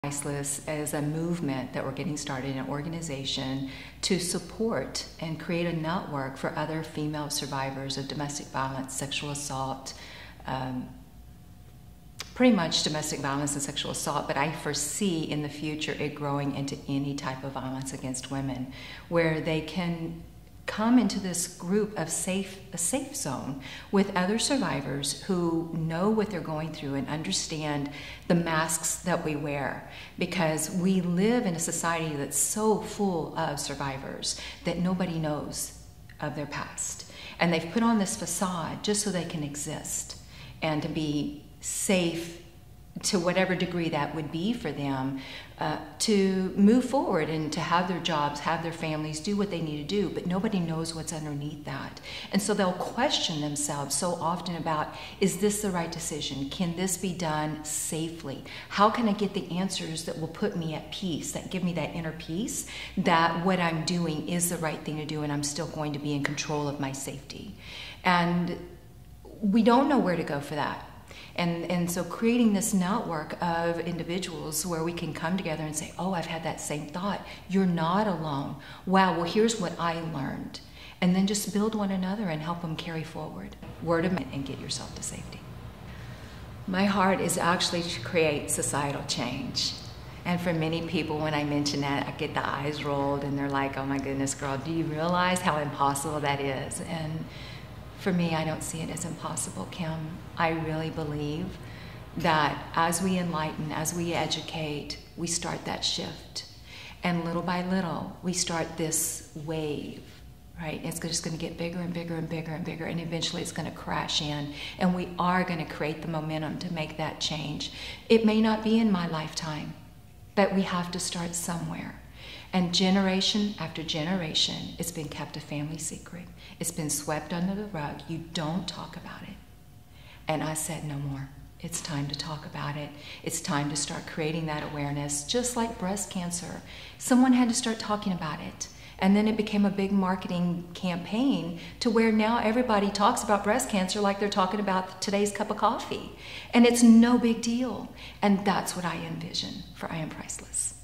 Priceless as a movement that we're getting started, an organization to support and create a network for other female survivors of domestic violence, sexual assault, pretty much domestic violence and sexual assault, but I foresee in the future it growing into any type of violence against women, where they can come into this group of a safe zone with other survivors who know what they're going through and understand the masks that we wear, because we live in a society that's so full of survivors that nobody knows of their past, and they've put on this facade just so they can exist and to be safe to whatever degree that would be for them, to move forward and to have their jobs, have their families, do what they need to do, but nobody knows what's underneath that. And so they'll question themselves so often about, is this the right decision? Can this be done safely? How can I get the answers that will put me at peace, that give me that inner peace, that what I'm doing is the right thing to do and I'm still going to be in control of my safety? And we don't know where to go for that. And so creating this network of individuals where we can come together and say, oh, I've had that same thought. You're not alone. Wow, well, here's what I learned. And then just build one another and help them carry forward. Word of mouth and get yourself to safety. My heart is actually to create societal change. And for many people, when I mention that, I get the eyes rolled and they're like, oh my goodness, girl, do you realize how impossible that is? And for me, I don't see it as impossible, Kim. I really believe that as we enlighten, as we educate, we start that shift. And little by little, we start this wave, right? It's just going to get bigger and bigger and bigger and bigger, and eventually it's going to crash in. And we are going to create the momentum to make that change. It may not be in my lifetime, but we have to start somewhere. And generation after generation, it's been kept a family secret. It's been swept under the rug. You don't talk about it. And I said, no more. It's time to talk about it. It's time to start creating that awareness, just like breast cancer. Someone had to start talking about it. And then it became a big marketing campaign to where now everybody talks about breast cancer like they're talking about today's cup of coffee. And it's no big deal. And that's what I envision for I Am Priceless.